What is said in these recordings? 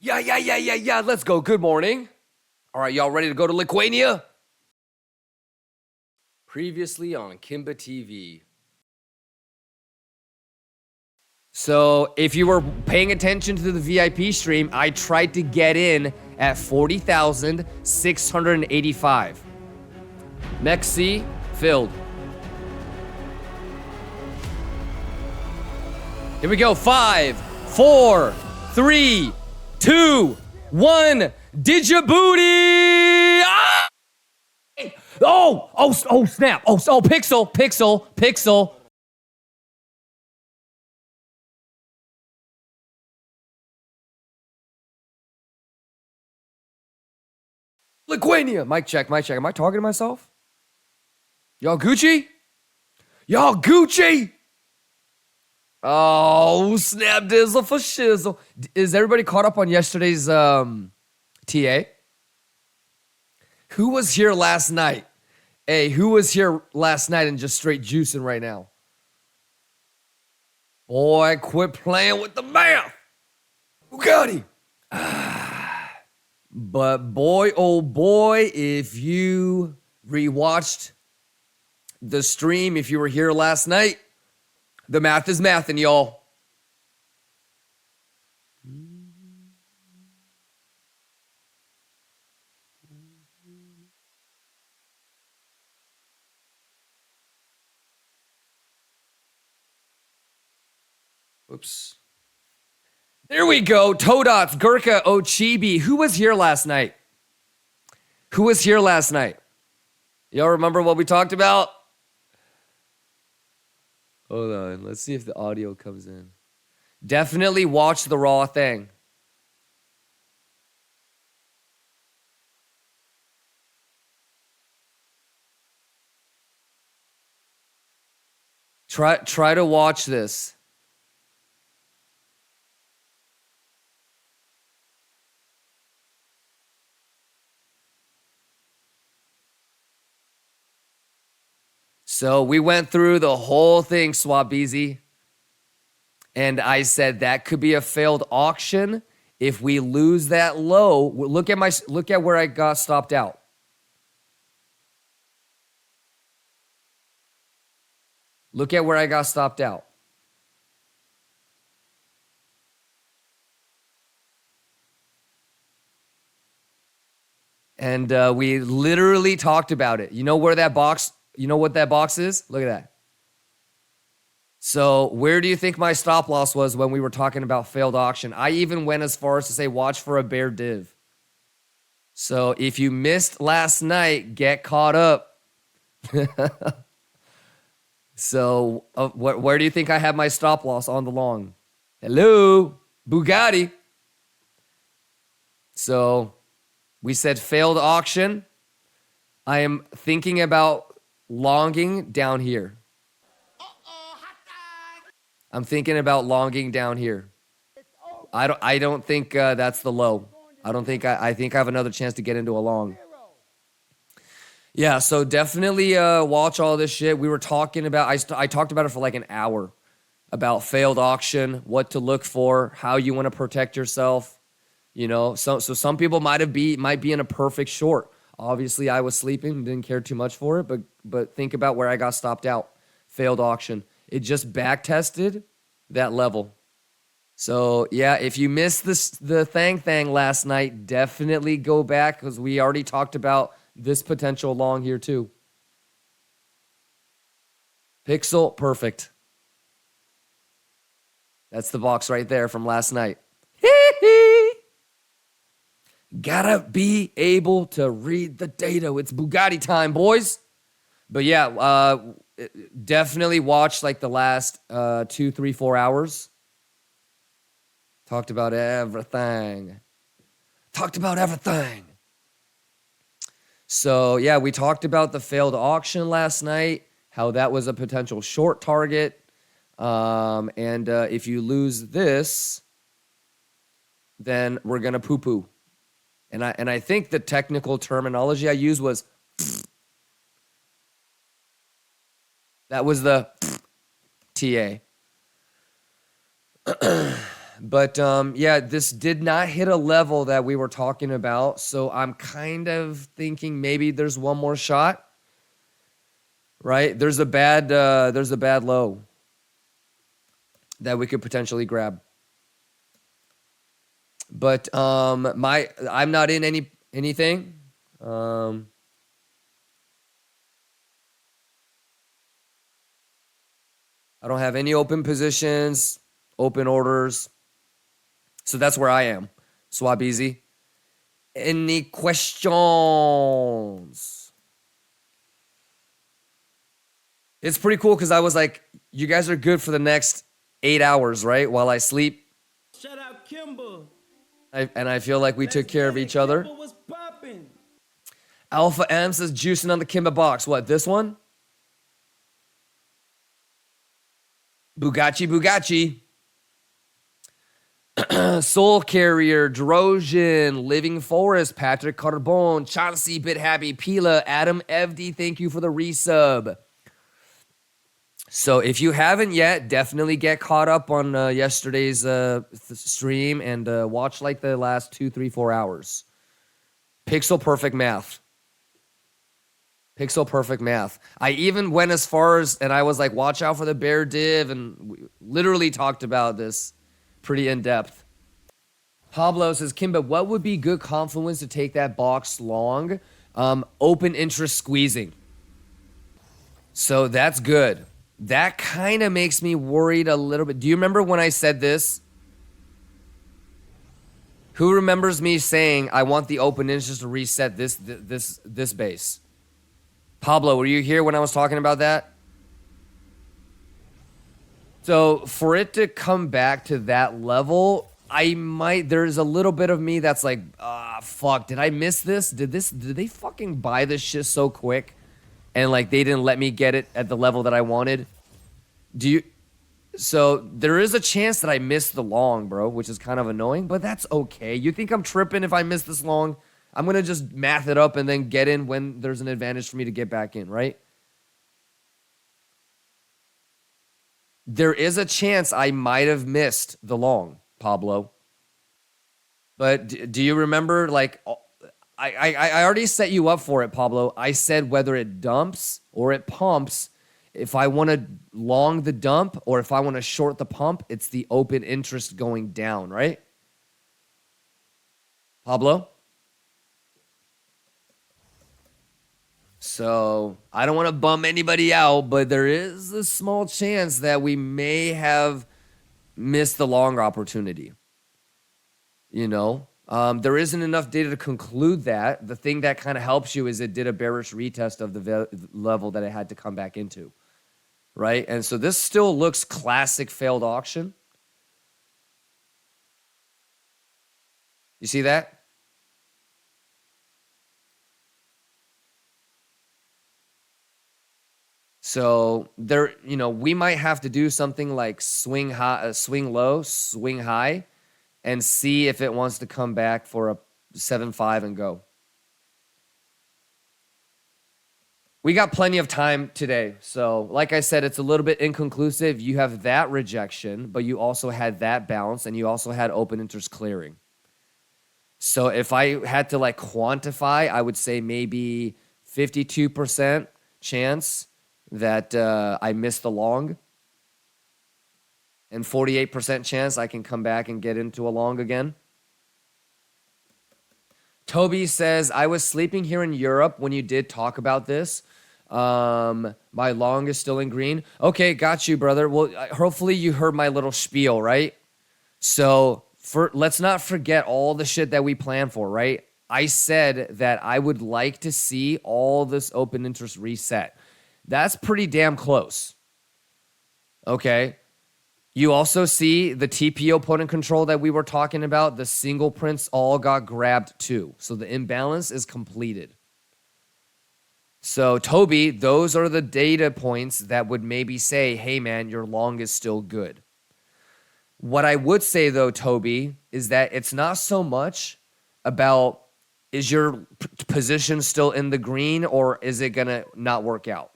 Yeah. Let's go. Good morning. All right, y'all ready to go to Lithuania? Previously on Kimba TV. So if you were paying attention to the VIP stream, I tried to get in at 40,685. MEXC filled. Here we go. 5, 4, 3, 2, 1. Didjabooty! Ah! Oh, snap. Oh, pixel. Lithuania. Mic check. Am I talking to myself? Y'all Gucci? Oh, snap dizzle for shizzle. Is everybody caught up on yesterday's TA? Who was here last night? Hey, who was here last night and just straight juicing right now? Boy, quit playing with the math. Bugatti. But boy, oh boy, if you rewatched the stream, if you were here last night, the math is mathin', y'all. Oops. There we go. Todots, Gurkha, Ochibi. Who was here last night? Y'all remember what we talked about? Hold on. Let's see if the audio comes in. Definitely watch the raw thing. Try to watch this. So we went through the whole thing, Swabeezy. And I said that could be a failed auction if we lose that low. Look at where I got stopped out. Look at where I got stopped out. And we literally talked about it. You know where that box, you know what that box is? Look at that. So where do you think my stop loss was when we were talking about failed auction? I even went as far as to say, watch for a bear div. So if you missed last night, get caught up. So where do you think I had my stop loss on the long? Hello, Bugatti. So we said failed auction. I am thinking about longing down here. I'm thinking about longing down here. I don't think that's the low. I think I have another chance to get into a long. Yeah, so definitely watch all this shit. We were talking about, I talked about it for like an hour, about failed auction, what to look for, how you want to protect yourself. You know, so some people might be in a perfect short. Obviously, I was sleeping, didn't care too much for it, but think about where I got stopped out. Failed auction. It just back tested that level. So yeah, if you missed the thang last night, definitely go back because we already talked about this potential long here too. Pixel, perfect. That's the box right there from last night. Gotta be able to read the data. It's Bugatti time, boys. But yeah, definitely watch like the last 2, 3, 4 hours. Talked about everything. So yeah, we talked about the failed auction last night, how that was a potential short target. And if you lose this, then we're gonna poo-poo. And I think the technical terminology I used was that was the TA. But yeah, this did not hit a level that we were talking about. So I'm kind of thinking maybe there's one more shot, right? There's a bad low that we could potentially grab. But I'm not in anything. I don't have any open positions, open orders. So that's where I am. Swap easy. Any questions? It's pretty cool because I was like, you guys are good for the next 8 hours, right? While I sleep. Shout out Kimber. And I feel like we took care of each other. Kimber was popping. Alpha M says juicing on the Kimba box. What, this one? Bugatti. Soul Carrier, Drosian, Living Forest, Patrick Carbone, Chauncey, Bit Happy, Pila, Adam FD, thank you for the resub. So if you haven't yet, definitely get caught up on yesterday's stream and watch like the last 2, 3, 4 hours. Pixel perfect math. I even went as far as, and I was like, watch out for the bear div, and we literally talked about this pretty in depth. Pablo says, Kimba, what would be good confluence to take that box long? Open interest squeezing. So that's good. That kind of makes me worried a little bit. Do you remember when I said this? Who remembers me saying I want the open interest to reset this base? Pablo, were you here when I was talking about that? So for it to come back to that level, there's a little bit of me that's like, fuck, did I miss this? Did they fucking buy this shit so quick? And like they didn't let me get it at the level that I wanted? So there is a chance that I missed the long, bro, which is kind of annoying, but that's okay. You think I'm tripping if I miss this long? I'm going to just math it up and then get in when there's an advantage for me to get back in, right? There is a chance I might have missed the long, Pablo. But do you remember, like, I already set you up for it, Pablo. I said whether it dumps or it pumps, if I want to long the dump or if I want to short the pump, it's the open interest going down, right? Pablo? So I don't want to bum anybody out, but there is a small chance that we may have missed the long opportunity. You know, there isn't enough data to conclude that. The thing that kind of helps you is it did a bearish retest of the level that it had to come back into, right? And so this still looks classic failed auction. You see that? So there, you know, we might have to do something like swing high, swing low, swing high, and see if it wants to come back for a 7.5 and go. We got plenty of time today. So like I said, it's a little bit inconclusive. You have that rejection, but you also had that bounce and you also had open interest clearing. So if I had to like quantify, I would say maybe 52% chance that I missed the long, and 48% chance I can come back and get into a long again. Toby says, I was sleeping here in Europe when you did talk about this. My long is still in green. Okay, got you, brother. Well, hopefully you heard my little spiel, right? So let's not forget all the shit that we planned for, right? I said that I would like to see all this open interest reset. That's pretty damn close. Okay. You also see the TPO opponent control that we were talking about. The single prints all got grabbed too. So the imbalance is completed. So Toby, those are the data points that would maybe say, hey man, your long is still good. What I would say though, Toby, is that it's not so much about is your position still in the green or is it going to not work out?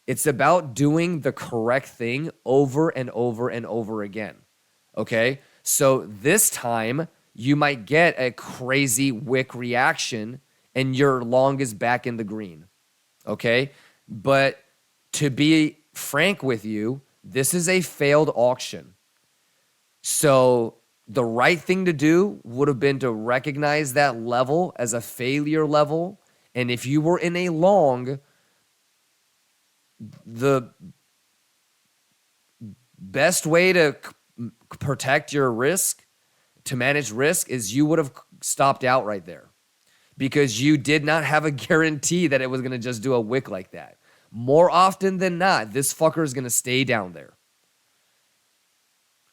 It's about doing the correct thing over and over and over again, okay? So this time you might get a crazy wick reaction and your long is back in the green. Okay? But to be frank with you, this is a failed auction. So the right thing to do would have been to recognize that level as a failure level. And if you were in a long, the best way to protect your risk, to manage risk, is you would have stopped out right there because you did not have a guarantee that it was going to just do a wick like that. More often than not, this fucker is going to stay down there.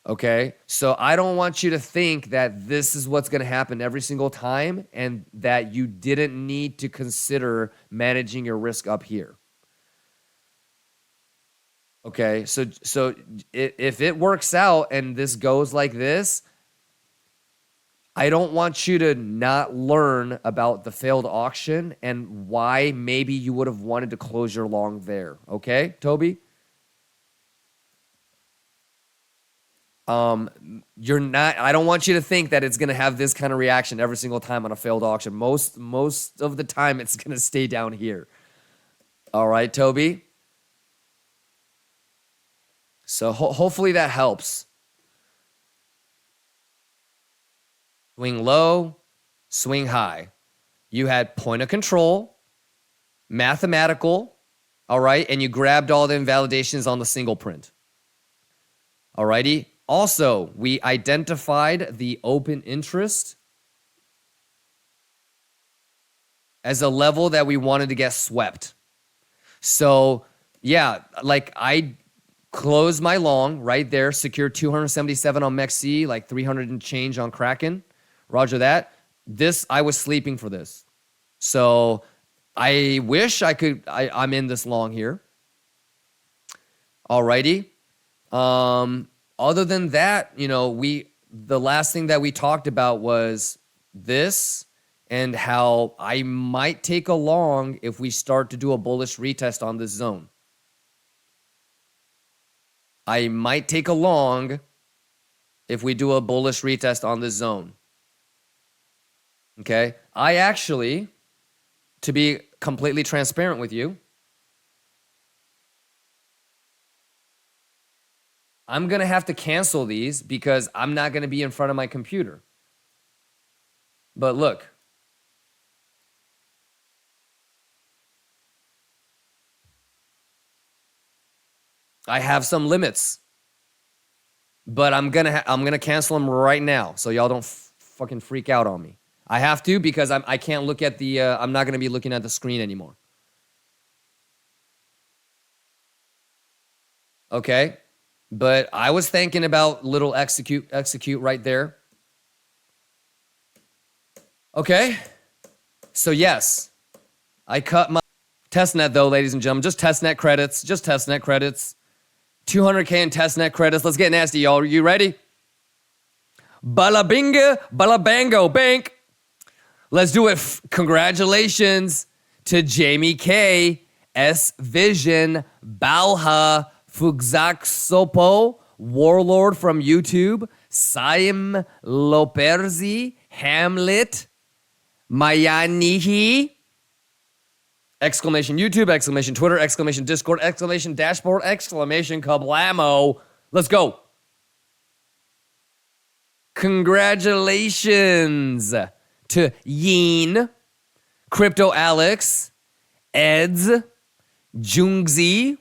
Okay, so I don't want you to think that this is what's going to happen every single time and that you didn't need to consider managing your risk up here. Okay, so if it works out and this goes like this, I don't want you to not learn about the failed auction and why maybe you would have wanted to close your long there. Okay, Toby? You're not, I don't want you to think that it's going to have this kind of reaction every single time on a failed auction. Most of the time it's going to stay down here. All right, Toby? So hopefully that helps. Swing low, swing high. You had point of control, mathematical, all right, and you grabbed all the invalidations on the single print. All righty. Also, we identified the open interest as a level that we wanted to get swept. So, yeah, like I closed my long right there, secured 277 on MEXC, like 300 and change on Kraken. Roger that. This, I was sleeping for this. So I wish I could, I'm in this long here. Alrighty. Other than that, you know, the last thing that we talked about was this and how I might take a long if we start to do a bullish retest on this zone. I might take a long if we do a bullish retest on this zone. Okay? I actually, to be completely transparent with you, I'm going to have to cancel these because I'm not going to be in front of my computer. But look. I have some limits. But I'm going to cancel them right now so y'all don't fucking freak out on me. I have to because I can't look at the I'm not going to be looking at the screen anymore. Okay? But I was thinking about little execute right there. Okay. So yes, I cut my testnet though, ladies and gentlemen. Just testnet credits. Just testnet credits. 200K in testnet credits. Let's get nasty, y'all. Are you ready? Bala binga, bala bango, bank. Let's do it. Congratulations to Jamie K, S Vision, Balha, Fugzak Warlord from YouTube, Saim Loperzi, Hamlet, Mayanihi, exclamation YouTube, exclamation Twitter, exclamation Discord, exclamation dashboard, exclamation kablamo. Let's go. Congratulations to Yin, Crypto Alex, Eds, Jungzi,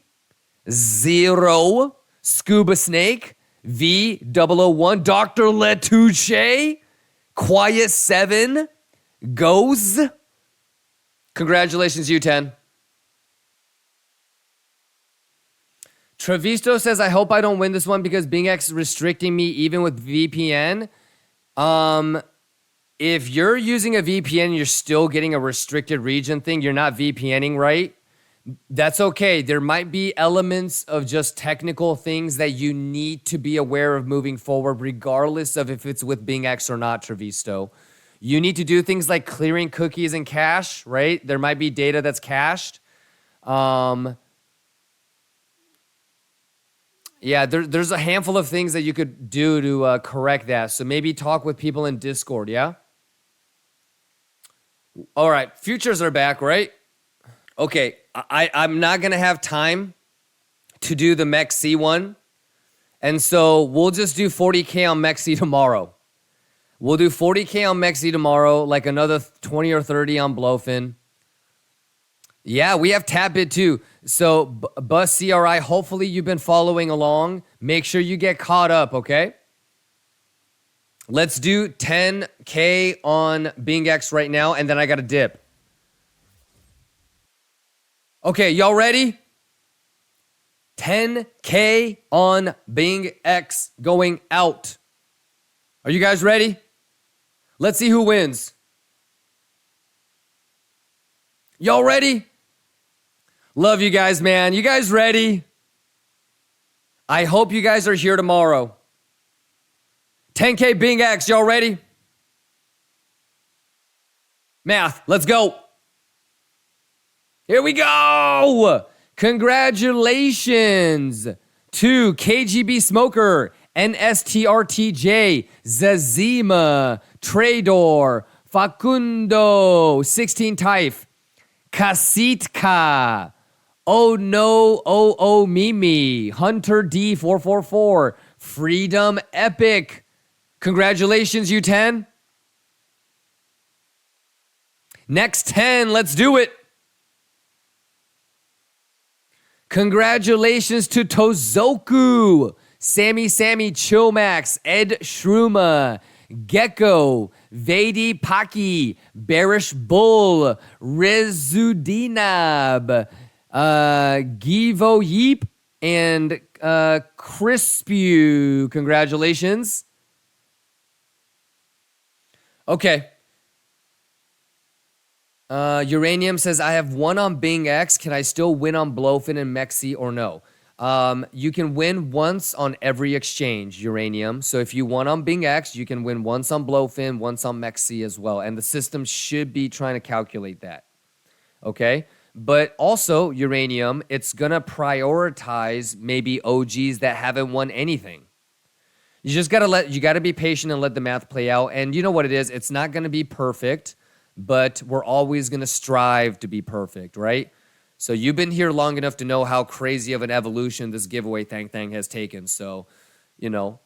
Zero, Scuba Snake, V001, Dr. Letouche, Quiet 7, Goes. Congratulations, U10. Trevisto says, I hope I don't win this one because BingX is restricting me even with VPN. If you're using a VPN and you're still getting a restricted region thing, you're not VPNing right. That's okay. There might be elements of just technical things that you need to be aware of moving forward, regardless of if it's with BingX or not, Trevisto. You need to do things like clearing cookies and cache, right? There might be data that's cached. Yeah, there's a handful of things that you could do to correct that. So maybe talk with people in Discord, yeah? All right, futures are back, right? Okay, I'm not going to have time to do the MEXC one. And so we'll just do 40K on MEXC tomorrow. We'll do 40K on MEXC tomorrow, like another 20 or 30 on Blowfin. Yeah, we have tap bid too. So, Bus CRI, hopefully you've been following along. Make sure you get caught up, okay? Let's do 10K on BingX right now, and then I got a dip. Okay, y'all ready? 10K on BingX going out. Are you guys ready? Let's see who wins. Y'all ready? Love you guys, man. You guys ready? I hope you guys are here tomorrow. 10K BingX, y'all ready? Math, let's go. Here we go. Congratulations to KGB Smoker, NSTRTJ, Zazima, Trador, Facundo, 16 Type, Kasitka, Oh No, Oh Mimi, Hunter D444, Freedom Epic. Congratulations, you 10. Next 10, let's do it. Congratulations to Tozoku, Sammy Chomax, Ed Shruma, Gecko, Vedi Paki, Bearish Bull, Rezudinab, Givo Yeep, and Crispew. Congratulations. Okay. Uranium says, I have one on BingX. Can I still win on Blowfin and MEXC or no? You can win once on every exchange, Uranium. So if you won on BingX, you can win once on Blowfin, once on MEXC as well. And the system should be trying to calculate that. Okay? But also, Uranium, it's going to prioritize maybe OGs that haven't won anything. You just got to be patient and let the math play out. And you know what it is? It's not going to be perfect, but we're always going to strive to be perfect, right? So you've been here long enough to know how crazy of an evolution this giveaway thing has taken. So, you know.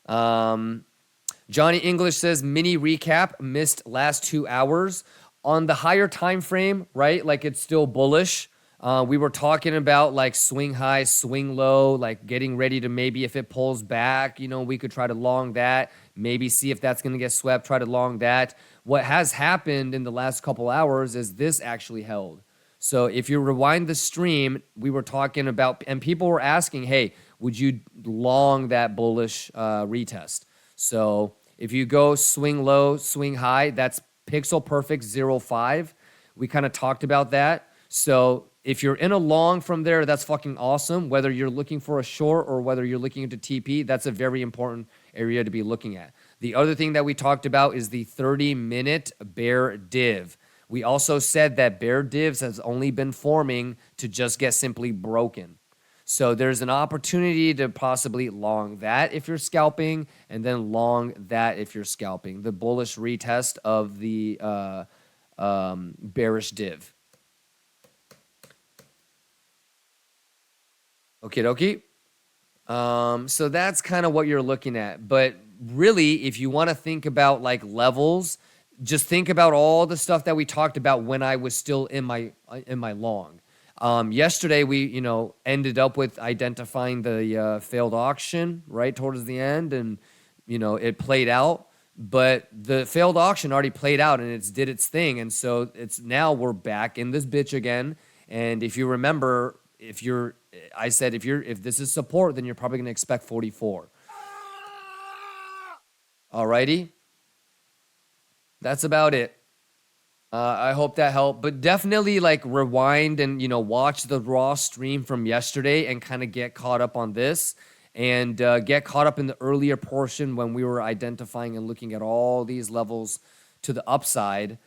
Johnny English says, mini recap, missed last 2 hours. On the higher time frame, right, like it's still bullish. We were talking about like swing high, swing low, like getting ready to maybe if it pulls back, you know, we could try to long that, maybe see if that's going to get swept, try to long that. What has happened in the last couple hours is this actually held. So if you rewind the stream, we were talking about, and people were asking, hey, would you long that bullish retest? So if you go swing low, swing high, that's pixel perfect 0.5. We kind of talked about that. So if you're in a long from there, that's fucking awesome. Whether you're looking for a short or whether you're looking into TP, that's a very important area to be looking at. The other thing that we talked about is the 30-minute bear div. We also said that bear divs has only been forming to just get simply broken. So there's an opportunity to possibly long that if you're scalping, and then long that if you're scalping. The bullish retest of the bearish div. Okie dokie. So that's kind of what you're looking at. But really, if you want to think about like levels, just think about all the stuff that we talked about when I was still in my long. Yesterday, we ended up with identifying the failed auction right towards the end, and it played out. But the failed auction already played out, and it's did its thing, and so it's now we're back in this bitch again. And if you remember, I said if this is support, then you're probably gonna expect 44. Alrighty, that's about it. I hope that helped, but definitely like rewind and watch the raw stream from yesterday and kind of get caught up on this, and get caught up in the earlier portion when we were identifying and looking at all these levels to the upside.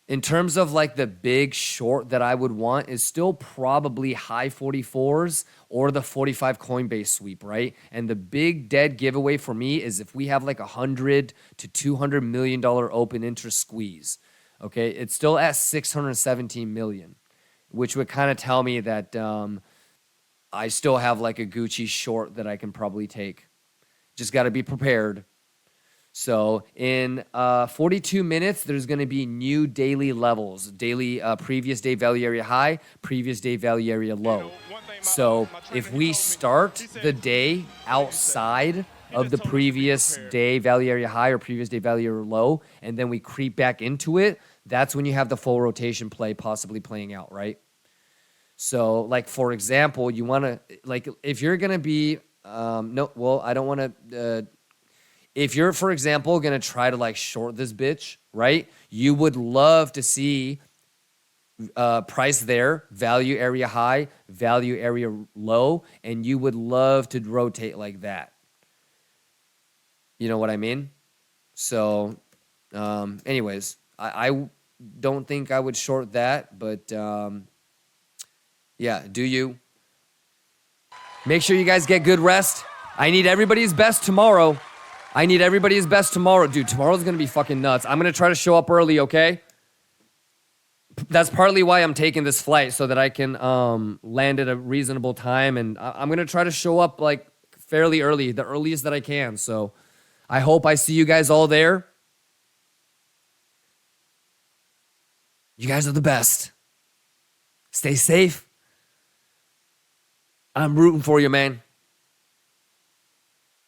In terms of like the big short that I would want is still probably high 44s or the 45 Coinbase sweep, right? And the big dead giveaway for me is if we have like $100 to $200 million open interest squeeze. Okay, it's still at 617 million, which would kind of tell me that I still have like a Gucci short that I can probably take. Just got to be prepared. So in 42 minutes, there's going to be new daily levels, daily previous day value area high, previous day value area low. So if we start the day outside of the previous day value area high or previous day value area low, and then we creep back into it, that's when you have the full rotation play possibly playing out, right? So like, for example, you want to, like, if you're going to be, I don't want to, if you're, for example, going to try to like short this bitch, right? You would love to see price there, value area high, value area low, and you would love to rotate like that. You know what I mean? So, anyways, I don't think I would short that, but yeah, do you? Make sure you guys get good rest. I need everybody's best tomorrow. Dude, tomorrow's going to be fucking nuts. I'm going to try to show up early, okay? That's partly why I'm taking this flight, so that I can land at a reasonable time. And I'm going to try to show up like fairly early, the earliest that I can. So I hope I see you guys all there. You guys are the best. Stay safe. I'm rooting for you, man.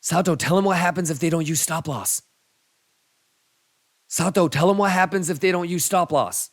Sato, tell them what happens if they don't use stop loss. Sato, tell them what happens if they don't use stop loss.